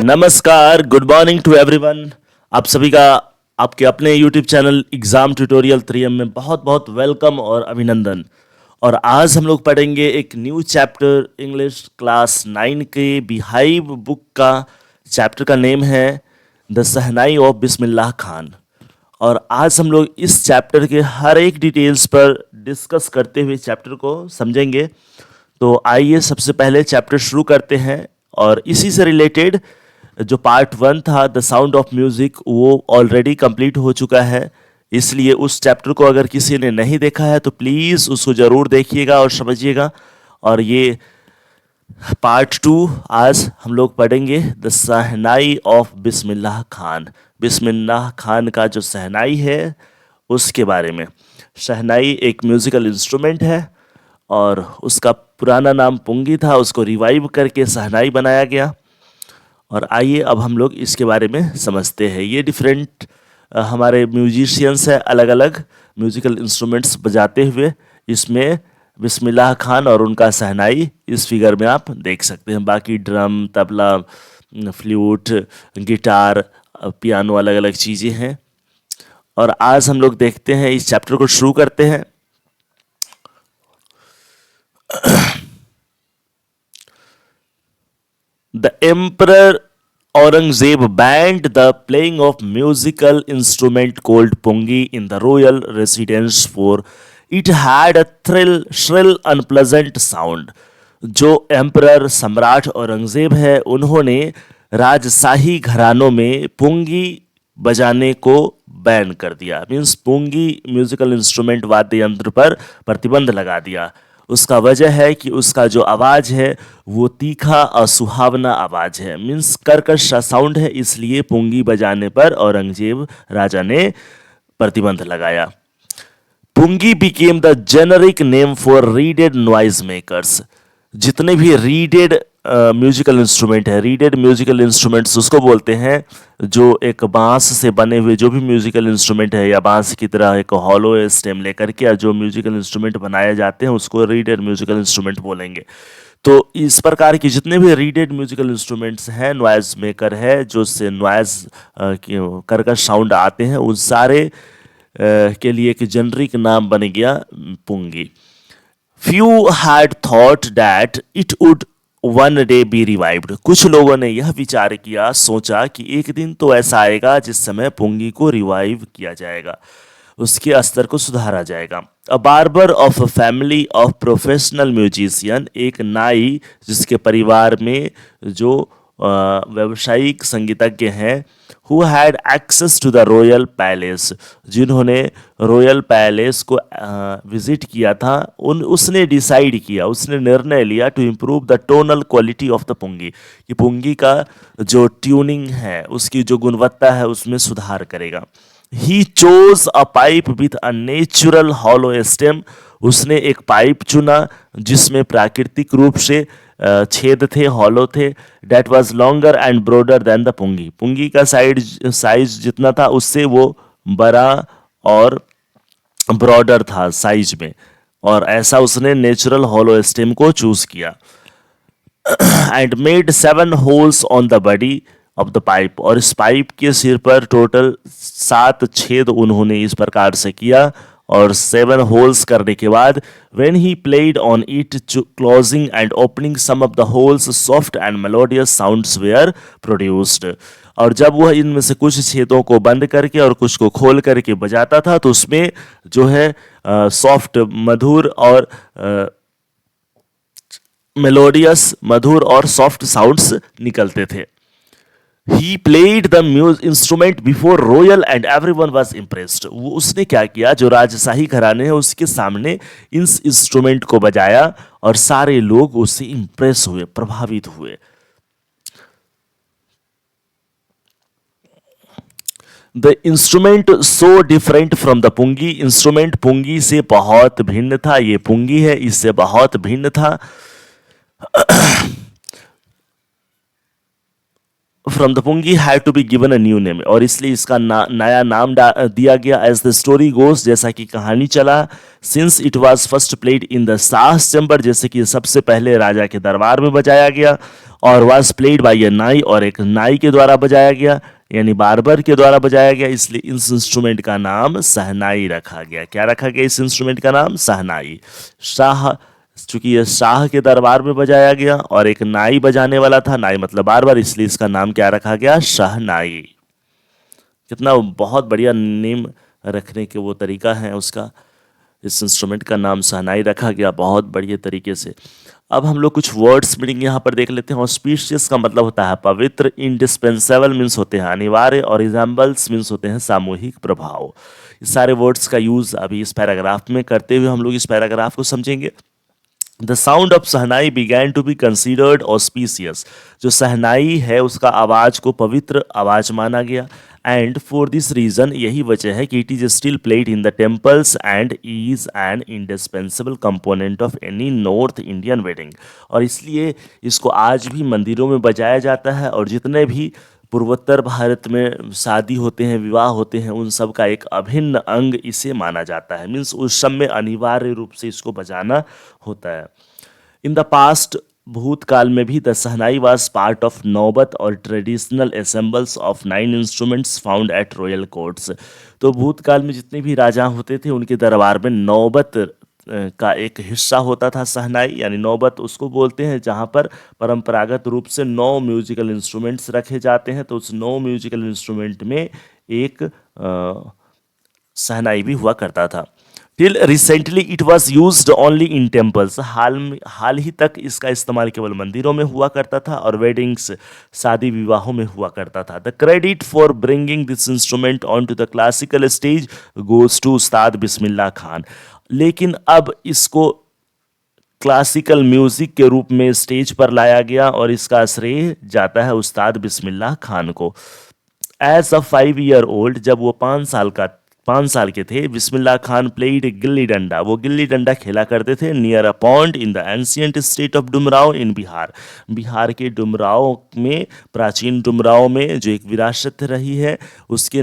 नमस्कार, good morning to everyone. आप सभी का आपके अपने YouTube channel exam tutorial 3M में बहुत बहुत वेलकम और अभिनंदन। और आज हम लोग पढ़ेंगे एक न्यू चैप्टर इंग्लिश क्लास 9 के बिहाइव बुक का। चैप्टर का नेम है द शहनाई ऑफ बिस्मिल्लाह खान। और आज हम लोग इस चैप्टर के हर एक डिटेल्स पर डिस्कस करते हुए चैप्टर को समझेंगे। तो आइए सबसे पहले चैप्टर शुरू करते हैं। और इसी से रिलेटेड जो पार्ट 1 था द साउंड ऑफ म्यूज़िक वो ऑलरेडी कंप्लीट हो चुका है, इसलिए उस चैप्टर को अगर किसी ने नहीं देखा है तो प्लीज़ उसको ज़रूर देखिएगा और समझिएगा। और ये पार्ट 2 आज हम लोग पढ़ेंगे द शहनाई ऑफ बिस्मिल्लाह खान। बिस्मिल्लाह खान का जो शहनाई है उसके बारे में। शहनाई एक म्यूज़िकल इंस्ट्रूमेंट है और उसका पुराना नाम पुंगी था, उसको रिवाइव करके शहनाई बनाया गया। और आइए अब हम लोग इसके बारे में समझते हैं। ये डिफरेंट हमारे म्यूजिशियंस हैं, अलग अलग म्यूजिकल इंस्ट्रूमेंट्स बजाते हुए। इसमें बिस्मिल्लाह खान और उनका शहनाई इस फिगर में आप देख सकते हैं। बाकी drum, tabla, flute, guitar, piano, अलग अलग चीज़ें हैं। और आज हम लोग देखते हैं, इस चैप्टर को शुरू करते हैं। The Emperor Aurangzeb banned the playing of musical instrument called pungi in the royal residence for it had a shrill, unpleasant sound. जो एम्परर सम्राट औरंगजेब है उन्होंने राजशाही घरानों में पुंगी बजाने को बैन कर दिया। मीन्स पुंगी म्यूजिकल इंस्ट्रूमेंट वाद्य यंत्र पर प्रतिबंध लगा दिया। उसका वजह है कि उसका जो आवाज़ है वो तीखा और सुहावना आवाज़ है, मीन्स कर्कश सा साउंड है, इसलिए पुंगी बजाने पर औरंगजेब राजा ने प्रतिबंध लगाया। Pungi became the generic name for reeded noise makers. जितने भी रीडेड म्यूजिकल इंस्ट्रूमेंट है, रीडेड म्यूजिकल इंस्ट्रूमेंट्स उसको बोलते हैं जो एक बांस से बने हुए जो भी म्यूजिकल इंस्ट्रूमेंट है या बांस की तरह एक हॉलो स्टेम लेकर के जो म्यूजिकल इंस्ट्रूमेंट बनाए जाते हैं उसको रीडेड म्यूजिकल इंस्ट्रूमेंट बोलेंगे। तो इस प्रकार की जितने भी रीडेड म्यूजिकल इंस्ट्रूमेंट्स हैं, नॉइज मेकर है, जो से नॉइज कर्कश साउंड आते हैं, उन सारे के लिए एक जेनरिक नाम बन गया पुंगी। Few had thought that it would one day be revived. कुछ लोगों ने यह विचार किया, सोचा कि एक दिन तो ऐसा आएगा जिस समय पुंगी को रिवाइव किया जाएगा, उसके स्तर को सुधारा जाएगा। A barber of a family of professional musician, एक नाई जिसके परिवार में जो व्यावसायिक संगीतज्ञ हैं, who had access to the royal palace, जिन्होंने रॉयल पैलेस को विजिट किया था, उसने डिसाइड किया, उसने निर्णय लिया to improve the tonal quality of the pungi, कि पुंगी का जो ट्यूनिंग है उसकी जो गुणवत्ता है उसमें सुधार करेगा। He chose a pipe with a natural hollow stem, उसने एक पाइप चुना जिसमें प्राकृतिक रूप से छेद थे, हॉलो थे। That was longer and broader than the pungi, पुंगी का साइज जितना था उससे वो बड़ा और ब्रॉडर था साइज में, और ऐसा उसने नेचुरल हॉलो स्टेम को चूज किया। And made 7 holes on the body of the pipe, और इस पाइप के सिर पर टोटल 7 छेद उन्होंने इस प्रकार से किया। और 7 होल्स करने के बाद when he played on it, closing and opening some of the holes, soft and melodious sounds were produced. और जब वह इनमें से कुछ छेदों को बंद करके और कुछ को खोल करके बजाता था तो उसमें जो है सॉफ्ट, मधुर और मेलोडियस, मधुर और सॉफ्ट साउंड्स निकलते थे। He played the instrument before royal and everyone was impressed. वो उसने क्या किया, जो राजशाही घराने हैं उसके सामने इस इंस्ट्रूमेंट को बजाया और सारे लोग उससे इम्प्रेस हुए, प्रभावित हुए। The instrument so different from the pungi, instrument पुंगी से बहुत भिन्न था। ये पुंगी है, इससे बहुत भिन्न था। From the pungi had to be given a new name, और इसलिए इसका नया नाम दिया गया। एज द स्टोरी गोस, जैसा कि कहानी चला, since it was first played in the साहस चैम्बर, जैसे कि सबसे पहले राजा के दरबार में बजाया गया, और वाज प्लेड बाय अ नाई, और एक नाई के द्वारा बजाया गया, यानी बार्बर के द्वारा बजाया गया, इसलिए इस इंस्ट्रूमेंट का नाम शहनाई रखा गया। क्या रखा गया इस इंस्ट्रूमेंट का नाम? शहनाई। शाह, चूंकि ये शाह के दरबार में बजाया गया और एक नाई बजाने वाला था, नाई मतलब बार्बर, इसलिए इसका नाम क्या रखा गया? शहनाई। कितना बहुत बढ़िया नेम रखने के वो तरीका है उसका। इस इंस्ट्रूमेंट का नाम शहनाई रखा गया बहुत बढ़िया तरीके से। अब हम लोग कुछ वर्ड्स मीनिंग यहाँ पर देख लेते हैं। ऑस्पिशियस का मतलब होता है पवित्र, इंडिस्पेंसेबल मीन्स होते हैं अनिवार्य, और रिजेंबल्स मीन्स होते हैं सामूहिक प्रभाव। इस सारे वर्ड्स का यूज अभी इस पैराग्राफ में करते हुए हम लोग इस पैराग्राफ को समझेंगे। The sound of shehnai began to be considered auspicious, जो शहनाई है उसका आवाज को पवित्र आवाज माना गया। एंड फॉर दिस रीजन, यही वजह है कि it is still played in the temples and is an indispensable component of any north Indian wedding, और इसलिए इसको आज भी मंदिरों में बजाया जाता है, और जितने भी पूर्वोत्तर भारत में शादी होते हैं, विवाह होते हैं, उन सब का एक अभिन्न अंग इसे माना जाता है। मीन्स उस सब में अनिवार्य रूप से इसको बजाना होता है। इन द पास्ट, भूतकाल में भी, the shehnai was part of naubat और traditional ensembles of 9 instruments found at royal courts. तो भूतकाल में जितने भी राजा होते थे उनके दरबार में नौबत का एक हिस्सा होता था शहनाई, यानी नौबत उसको बोलते हैं जहाँ पर परंपरागत रूप से 9 म्यूजिकल इंस्ट्रूमेंट्स रखे जाते हैं। तो उस 9 म्यूजिकल इंस्ट्रूमेंट में एक शहनाई भी हुआ करता था। Till recently it was used only in temples, हाल ही तक इसका इस्तेमाल केवल मंदिरों में हुआ करता था और वेडिंग्स, शादी विवाहों में हुआ करता था। The credit for bringing this instrument on to the classical stage goes to Ustad Bismillah Khan, लेकिन अब इसको क्लासिकल म्यूजिक के रूप में स्टेज पर लाया गया और इसका श्रेय जाता है उस्ताद बिस्मिल्लाह खान को। एज अ 5 ईयर ओल्ड, जब वो 5 साल के थे, बिस्मिल्लाह खान प्लेड गिल्ली डंडा, वो गिल्ली डंडा खेला करते थे, near a pond in the ancient state of Dumraon in Bihar, Bihar के डुमराव में, प्राचीन डुमराव में जो एक विरासत रही है, उसके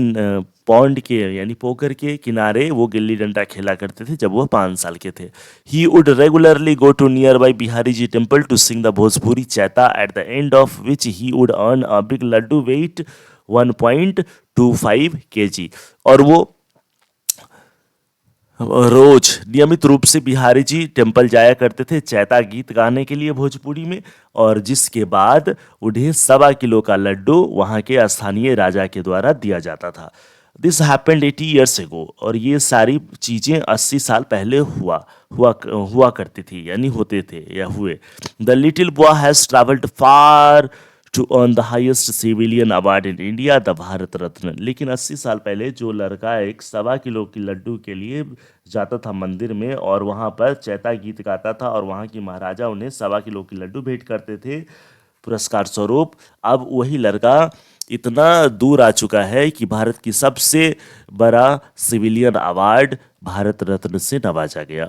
पॉन्ड के यानी पोखर के किनारे वो गिल्ली डंडा खेला करते थे जब वो 5 साल के थे। He would regularly go to nearby Bihari ji temple to sing the Bhojpuri chaita, at the end of which he would earn a big laddoo weight 1.25 kg, और वो रोज नियमित रूप से बिहारी जी टेम्पल जाया करते थे चैता गीत गाने के लिए भोजपुरी में, और जिसके बाद उन्हें 1.25 किलो का लड्डू वहाँ के स्थानीय राजा के द्वारा दिया जाता था। दिस हैपेंड 80 ईयर्स एगो, और ये सारी चीज़ें 80 साल पहले हुआ करती थी, यानी होते थे या हुए। The little boy has travelled far to earn the highest civilian award in India, the Bharat Ratna, लेकिन 80 साल पहले जो लड़का एक 1.25 किलो की लड्डू के लिए जाता था मंदिर में और वहाँ पर चैता गीत गाता था और वहाँ की महाराजा उन्हें 1.25 किलो की लड्डू भेंट करते थे पुरस्कार स्वरूप, अब वही लड़का इतना दूर आ चुका है कि भारत की सबसे बड़ा सिविलियन अवार्ड भारत रत्न से नवाजा गया।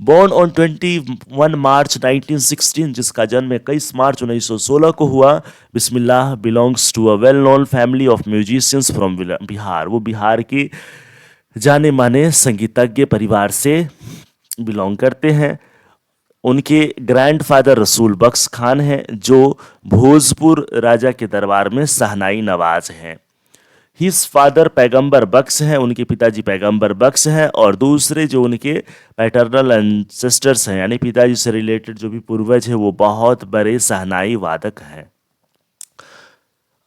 बोर्न ऑन 21 मार्च 1916, जिसका जन्म 21 मार्च 1916 को हुआ, Bismillah belongs to a well known family of musicians from Bihar, वो बिहार के जाने माने संगीतज्ञ परिवार से बिलोंग करते हैं। उनके ग्रैंडफादर रसूल बख्श खान हैं जो भोजपुर राजा के दरबार में शहनाई नवाज हैं। हिज फादर पैगंबर बख्श हैं, उनके पिताजी पैगंबर बख्श हैं, और दूसरे जो उनके पैटर्नल एंसेस्टर्स हैं यानी पिताजी से रिलेटेड जो भी पूर्वज हैं वो बहुत बड़े शहनाई वादक हैं।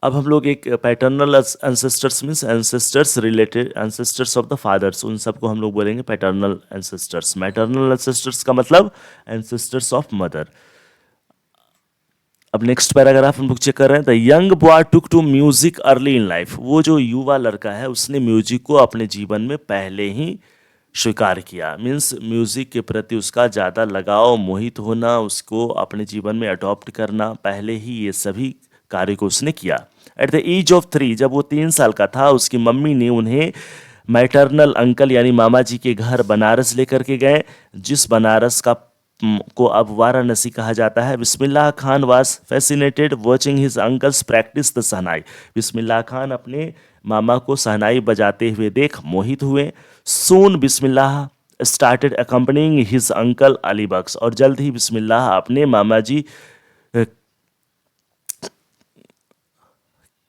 अब हम लोग एक paternal ancestors means ancestors related, ancestors of the fathers, उन सबको हम लोग बोलेंगे पैटर्नल एंसेस्टर्स। मैटरनल एंसेस्टर्स का मतलब एंसेस्टर्स ऑफ मदर। अब नेक्स्ट पैराग्राफ हम लोग चेक कर रहे हैं। The young boy took to music early in life, वो जो युवा लड़का है उसने म्यूजिक को अपने जीवन में पहले ही स्वीकार किया, मीन्स म्यूजिक के प्रति उसका ज़्यादा लगाव, मोहित होना, उसको अपने जीवन में अडॉप्ट करना, पहले ही ये सभी कार्य को उसने किया। एट द एज ऑफ 3, जब वो 3 साल का था, उसकी मम्मी ने उन्हें मैटरनल अंकल यानी मामा जी के घर बनारस लेकर के गए, जिस बनारस का को अब वाराणसी कहा जाता है। Bismillah Khan was fascinated watching his uncles practise the shehnai. Bismillah Khan अपने मामा को शहनाई बजाते हुए देख मोहित हुए। Soon Bismillah started accompanying his uncle Ali Bakhsh, और जल्द ही बिस्मिल्लाह अपने मामा जी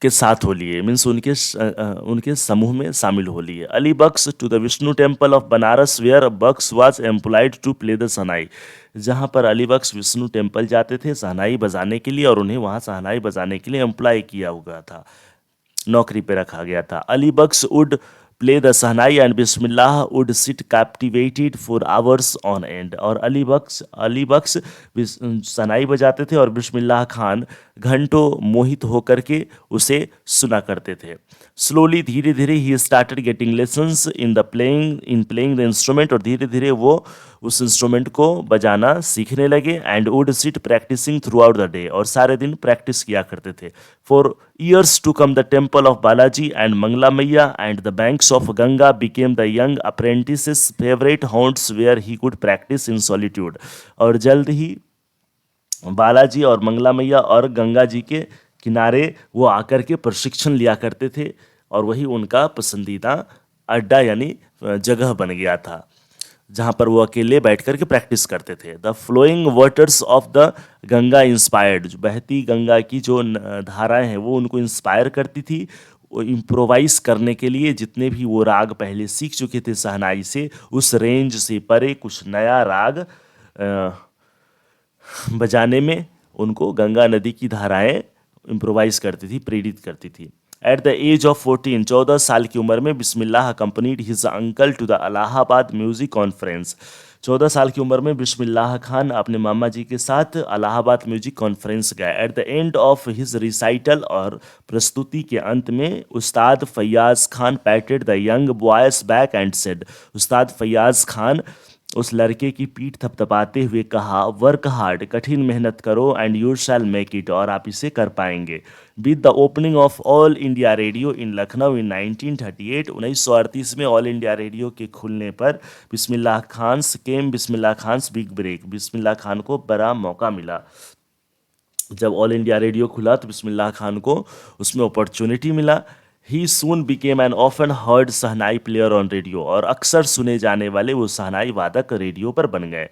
के साथ हो लिए, मीन्स उनके समूह में शामिल हो लिए। Ali Bakhsh to the Vishnu temple of Banaras where Bakhsh was employed to play the shehnai. जहाँ पर अली बख्श विष्णु टेम्पल जाते थे शहनाई बजाने के लिए, और उन्हें वहाँ शहनाई बजाने के लिए एम्प्लॉय किया हुआ था, नौकरी पे रखा गया था। Ali Bakhsh would play the shehnai and Bismillah would sit captivated for hours on end. और अली बख्श शहनाई बजाते थे और बिस्मिल्लाह खान घंटों मोहित होकर के उसे सुना करते थे। स्लोली धीरे धीरे he started getting lessons in playing the instrument, और धीरे धीरे वो उस इंस्ट्रूमेंट को बजाना सीखने लगे। And would sit practising throughout the day, और सारे दिन प्रैक्टिस किया करते थे। For years to come the temple of Balaji and Mangala Maiya and the banks of Ganga became the young apprentice favourite haunts where he could practise in solitude. और जल्द ही बालाजी और मंगला मैया और गंगा जी के किनारे वो आकर के प्रशिक्षण लिया करते थे, और वही उनका पसंदीदा अड्डा यानी जगह बन गया था, जहाँ पर वो अकेले बैठ कर के प्रैक्टिस करते थे। The flowing waters of the Ganga inspired, जो बहती गंगा की जो धाराएं हैं वो उनको इंस्पायर करती थी। वो इम्प्रोवाइज करने के लिए जितने भी वो राग पहले सीख चुके थे शहनाई से, उस रेंज से परे कुछ नया राग बजाने में उनको गंगा नदी की धाराएं इम्प्रोवाइज करती थी, प्रेरित करती थी। एट द एज ऑफ 14, 14 साल की उम्र में Bismillah accompanied his uncle to the Allahabad music conference. 14 साल की उम्र में बिस्मिल्लाह खान अपने मामा जी के साथ इलाहाबाद म्यूजिक कॉन्फ्रेंस गए। Eight the end of his recital, और प्रस्तुति के अंत में उस्ताद Faiyaz Khan पैटेड the young boys back and said, उस्ताद फैयाज खान उस लड़के की पीठ थपथपाते हुए कहा, वर्क हार्ड, कठिन मेहनत करो, and you shall make it, और आप इसे कर पाएंगे। With the opening of All India Radio in Lucknow in 1938, 1938 में ऑल इंडिया रेडियो के खुलने पर बिस्मिल्लाह खान्स बिग ब्रेक, बिस्मिल्लाह खान को बड़ा मौका मिला। जब ऑल इंडिया रेडियो खुला तो बिस्मिल्लाह खान को उसमें अपॉर्चुनिटी मिला। He soon became an often heard shehnai player on radio, और अक्सर सुने जाने वाले वो शहनाई वादक रेडियो पर बन गए।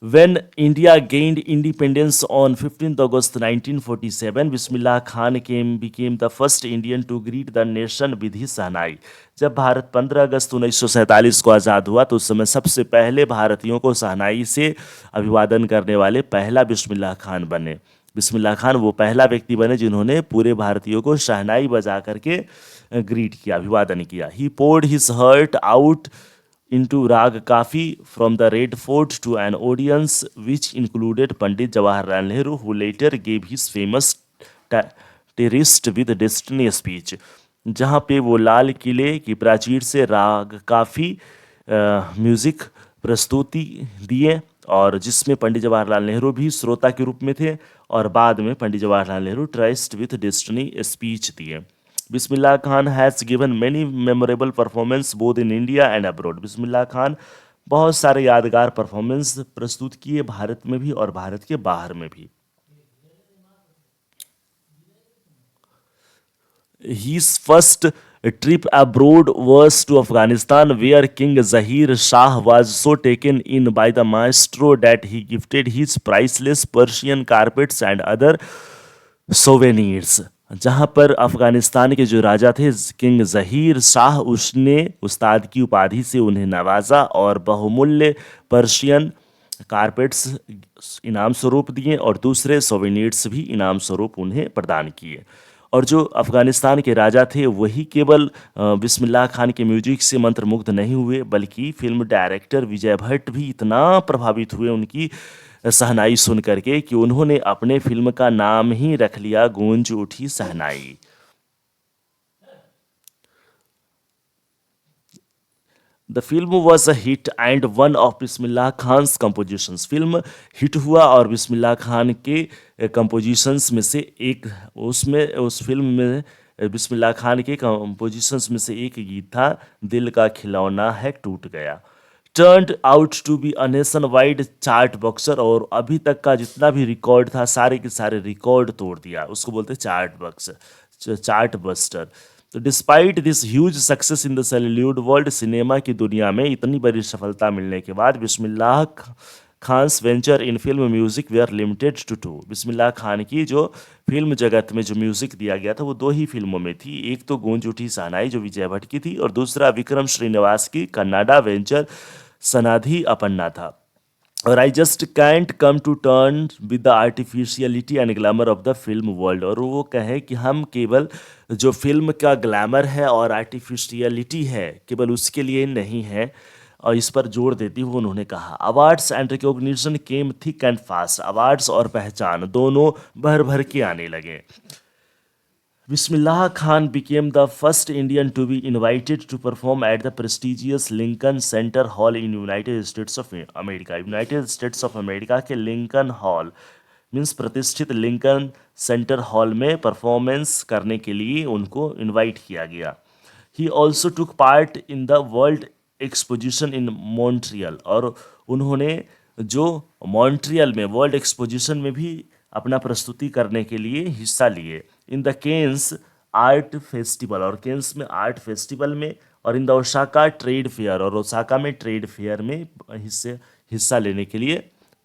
When India gained independence on 15th August 1947, Bismillah Khan became the first Indian to greet the nation with his शहनाई। जब भारत 15 अगस्त 1947 को आज़ाद हुआ तो उस समय सबसे पहले भारतीयों को शहनाई से अभिवादन करने वाले पहला बिस्मिल्लाह खान बने। बिस्मिल्लाह खान वो पहला व्यक्ति बने जिन्होंने पूरे भारतीयों को शहनाई बजा करके ग्रीट किया, अभिवादन किया। He poured his heart out into Rag Kafi from the Red Fort to an audience which included Pandit Jawaharlal Nehru, who later gave his famous Terrorist with Destiny speech। जहाँ पे वो लाल किले की प्राचीर से राग काफ़ी म्यूज़िक प्रस्तुति दिए, और जिसमें पंडित जवाहरलाल नेहरू भी श्रोता के रूप में थे, और बाद में Pandit Jawaharlal Nehru tryst with destiny speech दिए। Bismillah Khan has given many memorable performance both in India and abroad. Bismillah Khan बहुत सारे यादगार परफॉर्मेंस प्रस्तुत किए, भारत में भी और भारत के बाहर में भी। His first trip abroad was to Afghanistan, where King Zahir Shah was so taken in by the maestro that he gifted his priceless Persian carpets and other souvenirs। जहाँ पर अफगानिस्तान के जो राजा थे किंग जहीर शाह, उसने उस्ताद की उपाधि से उन्हें नवाजा और बहुमूल्य पर्शियन कारपेट्स इनाम स्वरूप दिए, और दूसरे सोवेनिर्स भी इनाम स्वरूप उन्हें प्रदान किए। और जो अफ़गानिस्तान के राजा थे वही केवल बिस्मिल्लाह खान के म्यूजिक से मंत्रमुग्ध नहीं हुए, बल्कि फिल्म डायरेक्टर विजय भट्ट भी इतना प्रभावित हुए उनकी शहनाई सुन करके कि उन्होंने अपने फिल्म का नाम ही रख लिया Goonj Uthi Shehnai. The film was a hit and one of Bismillah Khan's compositions. Film hit हुआ और बिस्मिल्लाह खान के कंपोजिशंस में से एक, उस फिल्म में बिस्मिल्लाह खान के कंपोजिशंस में से एक गीत था, दिल का खिलौना है टूट गया। Turned out to be a nationwide chart buster, और अभी तक का जितना भी रिकॉर्ड था सारे के सारे रिकॉर्ड तोड़ दिया, उसको बोलते हैं चार्ट बॉक्सर, चार्ट बस्टर। तो despite this huge success in the celluloid world, cinema की दुनिया में इतनी बड़ी सफलता मिलने के बाद Bismillah Khan's venture in film music were limited to two. Bismillah Khan की जो फिल्म जगत में जो म्यूजिक दिया गया था वो दो ही फिल्मों में थी, एक तो गूंज उठी शहनाई जो विजय भट्ट की थी, और दूसरा विक्रम श्रीनिवास की कन्नाडा वेंचर सनाधि अपन्ना था। और I just can't come to turn with the artificiality and glamour of the film world, और वो कहे कि हम केवल जो फिल्म का ग्लैमर है और आर्टिफिशियलिटी है केवल उसके लिए नहीं है, और इस पर जोर देती हुए उन्होंने कहा awards and recognition came thick and fast, awards और पहचान दोनों भर भर के आने लगे। Bismillah Khan became the first Indian to be invited to perform at the prestigious Lincoln Center Hall in United States of America. United States of America के Lincoln hall means प्रतिष्ठित लिंकन सेंटर हॉल में performance करने के लिए उनको invite किया गया। He also took part in the world exposition in Montreal, और उन्होंने जो मॉन्ट्रियल में वर्ल्ड एक्सपोजिशन में भी अपना प्रस्तुति करने के लिए हिस्सा लिए। In the Cannes art festival, और केन्स में आर्ट फेस्टिवल में, और in the Osaka trade fair, और ओसाका में ट्रेड फेयर में हिस्सा लेने के लिए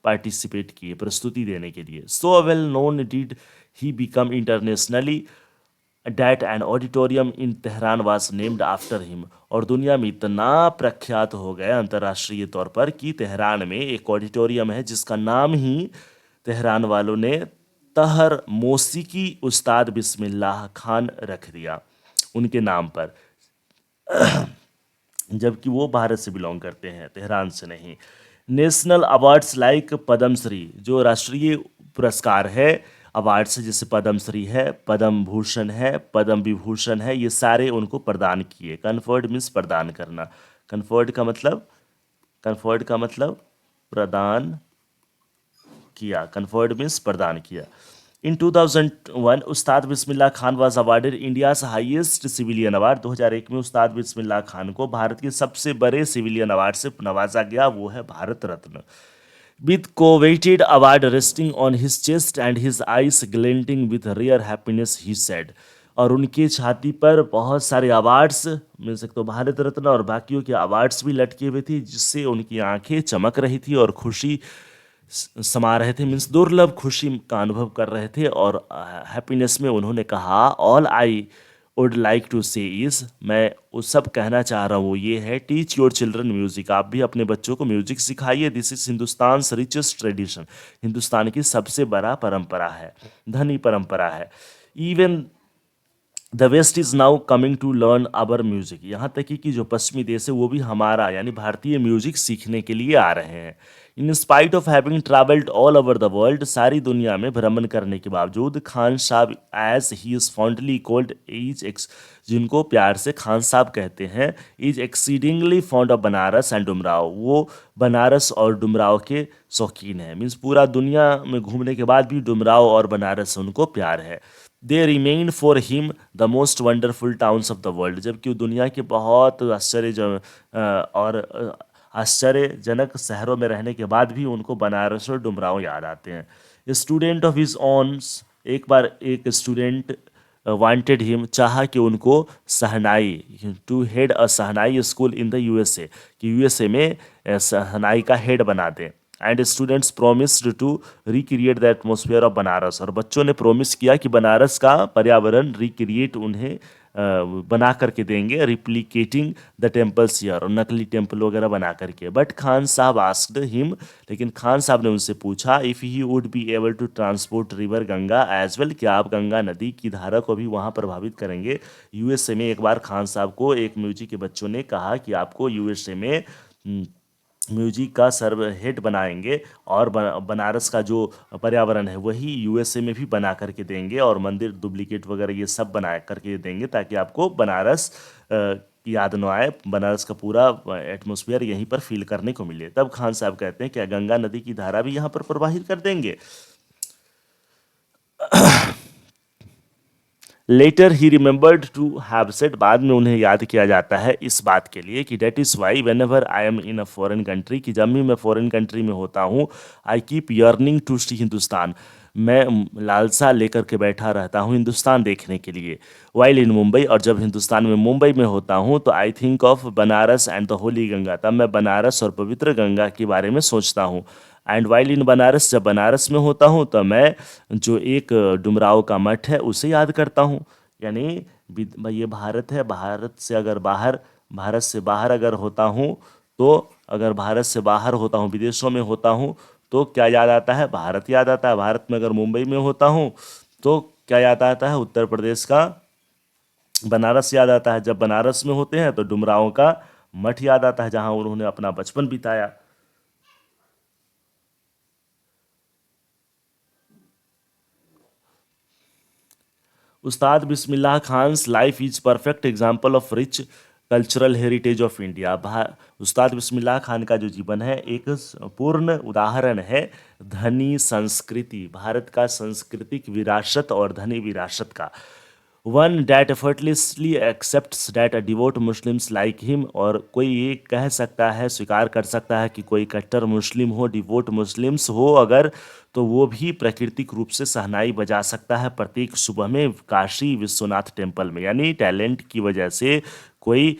पार्टिसिपेट किए, प्रस्तुति देने के लिए। So well known did he become internationally that an auditorium in Tehran was named after him, और दुनिया में इतना प्रख्यात हो गया अंतर्राष्ट्रीय तौर पर कि तेहरान में एक ऑडिटोरियम है जिसका नाम ही तेहरान वालों ने तहर मौसीकी उस्ताद बिस्मिल्लाह खान रख दिया उनके नाम पर, जबकि वो भारत से बिलोंग करते हैं, तेहरान से नहीं। नेशनल अवार्ड्स लाइक पद्मश्री, जो राष्ट्रीय पुरस्कार है अवार्ड्स जैसे पद्मश्री है, पद्म भूषण है, पद्म विभूषण है, ये सारे उनको प्रदान किए। कन्फर्ड मीन्स प्रदान करना, कन्फर्ड का मतलब प्रदान किया, कन्फर्ड मीन्स प्रदान किया। In 2001 Ustad Bismillah Khan was awarded India's highest civilian award. 2001 में उस्ताद बिस्मिल्लाह खान को भारत के सबसे बड़े सिविलियन अवार्ड से नवाजा गया, वो है Bharat Ratna. With coveted award resting on his chest and his eyes glinting with rare happiness he said, और उनकी छाती पर बहुत सारे अवार्ड्स मिल सकते हो, भारत रत्न और बाकियों के अवार्ड्स भी लटके हुए थे, जिससे उनकी आंखें चमक रही थी और खुशी समा रहे थे, मीन्स दुर्लभ खुशी का अनुभव कर रहे थे। और हैप्पीनेस में उन्होंने कहा all I would like to say is, मैं वो सब कहना चाह रहा हूँ वो ये है, टीच योर चिल्ड्रन म्यूज़िक, आप भी अपने बच्चों को म्यूज़िक सिखाइए। This is Hindustan richest tradition, Hindustan की सबसे बड़ा परंपरा है, धनी परंपरा है। Even the west is now coming to learn our music, यहाँ तक कि जो पश्चिमी देश है वो भी हमारा यानी भारतीय म्यूज़िक सीखने के लिए आ रहे हैं। In spite of having travelled all over the world, सारी दुनिया में भ्रमण करने के बावजूद Khan Sahab as he is fondly called is ex, जिनको प्यार से खान साहब कहते हैं, is exceedingly fond of Banaras and Dumraon, वो बनारस और डुमराव के शौकीन हैं। मीन्स पूरा दुनिया में घूमने के बाद भी डुमराव और बनारस उनको प्यार है। They remain for him the most wonderful towns of the world, जबकि दुनिया के बहुत आश्चर्यजनक शहरों में रहने के बाद भी उनको बनारस और डुमराव याद आते हैं। स्टूडेंट ऑफ हिज ओन्स, एक बार एक स्टूडेंट वांटेड हिम, चाहा कि उनको shehnai to head a shehnai school in the USA, कि यूएसए में शहनाई का हेड बना दें। And students promised to recreate the atmosphere of Banaras, और बच्चों ने प्रोमिस किया कि बनारस का पर्यावरण रिक्रिएट उन्हें बना करके देंगे, रिप्लिकेटिंग द टेम्पल्स हियर, और नकली टेम्पल वगैरह बना करके। बट खान साहब आस्क्ड हिम, लेकिन खान साहब ने उनसे पूछा if he would be able to transport river Ganga as well, क्या आप गंगा नदी की धारा को भी वहाँ प्रभावित करेंगे। यूएसए में एक बार खान साहब को एक म्यूजिक के बच्चों ने कहा कि आपको यूएसए में म्यूजिक का सर्व हेड बनाएंगे, और बनारस का जो पर्यावरण है वही यूएसए में भी बना करके देंगे, और मंदिर डुप्लीकेट वगैरह ये सब बना करके देंगे, ताकि आपको बनारस याद न आए, बनारस का पूरा एटमॉस्फेयर यहीं पर फील करने को मिले। तब खान साहब कहते हैं क्या गंगा नदी की धारा भी यहाँ पर प्रवाहित कर देंगे। Later he remembered to have said, बाद में उन्हें याद किया जाता है इस बात के लिए कि that is why when ever I am in a foreign country, कि जब भी मैं फॉरेन कंट्री में होता हूँ, आई कीप यर्निंग टू सी हिंदुस्तान, मैं लालसा लेकर के बैठा रहता हूँ हिंदुस्तान देखने के लिए। वाइल इन मुंबई, और जब हिंदुस्तान में मुंबई में होता हूँ तो I think of Banaras and the Holi Ganga, तब मैं बनारस और पवित्र गंगा के बारे में सोचता हूँ। एंड वाइल इन बनारस, जब बनारस में होता हूँ तो मैं जो एक डुमराव का मठ है उसे याद करता हूँ। यानी ये भारत है, भारत से बाहर अगर होता हूँ तो, अगर भारत से बाहर होता हूँ, विदेशों में होता हूँ, तो क्या याद आता है? भारत याद आता है। भारत में अगर मुंबई में होता हूँ तो क्या याद आता है? उत्तर प्रदेश का बनारस याद आता है। जब बनारस में होते हैं तो डुमरांव का मठ याद आता है जहाँ उन्होंने अपना बचपन बिताया। Ustad Bismillah Khan's life is perfect example of rich cultural heritage of India. Ustad Bismillah Khan का जो जीवन है एक पूर्ण उदाहरण है धनी संस्कृति, भारत का सांस्कृतिक विरासत और धनी विरासत का। One that effortlessly accepts that a devote Muslims like him, और कोई ये कह सकता है, स्वीकार कर सकता है कि कोई कट्टर मुस्लिम हो, डिवोट मुस्लिम्स हो अगर, तो वो भी प्राकृतिक रूप से शहनाई बजा सकता है प्रत्येक सुबह में काशी विश्वनाथ टेम्पल में। यानी टैलेंट की वजह से कोई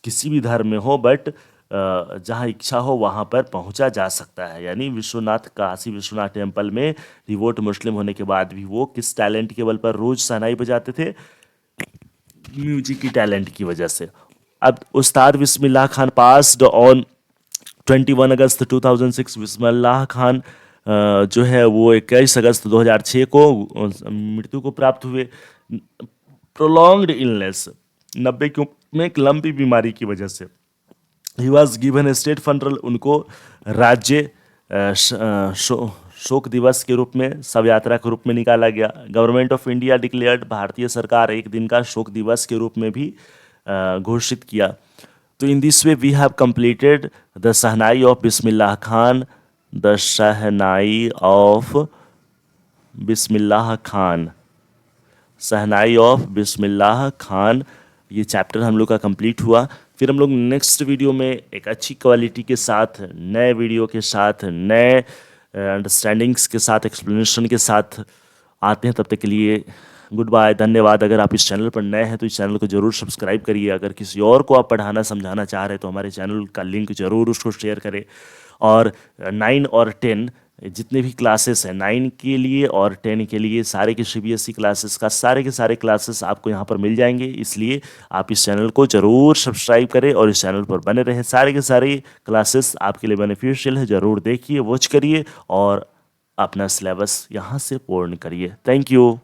किसी भी धर्म में हो, बट जहाँ इच्छा हो वहाँ पर पहुँचा जा सकता है। यानी विश्वनाथ, काशी विश्वनाथ टेम्पल में डिवोट मुस्लिम होने के बाद भी वो किस टैलेंट के बल पर रोज शहनाई बजाते थे? म्यूजिक की टैलेंट की वजह से। अब उस्ताद बिस्मिल्लाह खान पास्ड ऑन 21 अगस्त 2006। बिस्मिल्लाह खान जो है वो 21 अगस्त 2006 को मृत्यु को प्राप्त हुए। प्रोलॉन्ग्ड इलनेस, 90 की उम्र में एक लंबी बीमारी की वजह से। He was given state funeral, उनको राज्य शोक दिवस के रूप में, शव यात्रा के रूप में निकाला गया। गवर्नमेंट ऑफ इंडिया डिक्लेयर्ड, भारतीय सरकार एक दिन का शोक दिवस के रूप में भी घोषित किया। तो in this way we have completed the shehnai of Bismillah Khan, the shehnai of Bismillah Khan, shehnai of Bismillah Khan, ये चैप्टर हम लोग का कंप्लीट हुआ। फिर हम लोग नेक्स्ट वीडियो में एक अच्छी क्वालिटी के साथ, नए वीडियो के साथ, नए अंडरस्टैंडिंग्स के साथ, एक्सप्लेनेशन के साथ आते हैं। तब तक के लिए गुड बाय, धन्यवाद। अगर आप इस चैनल पर नए हैं तो इस चैनल को जरूर सब्सक्राइब करिए। अगर किसी और को आप पढ़ाना समझाना चाह रहे हैं तो हमारे चैनल का लिंक जरूर उसको शेयर करें। और 9 और 10 जितने भी क्लासेस हैं, 9 के लिए और 10 के लिए, सारे के सीबीएसई क्लासेस का सारे के सारे क्लासेस आपको यहाँ पर मिल जाएंगे। इसलिए आप इस चैनल को ज़रूर सब्सक्राइब करें और इस चैनल पर बने रहें। सारे के सारे क्लासेस आपके लिए बेनिफिशियल है, ज़रूर देखिए, वॉच करिए और अपना सिलेबस यहाँ से पूर्ण करिए। Thank you.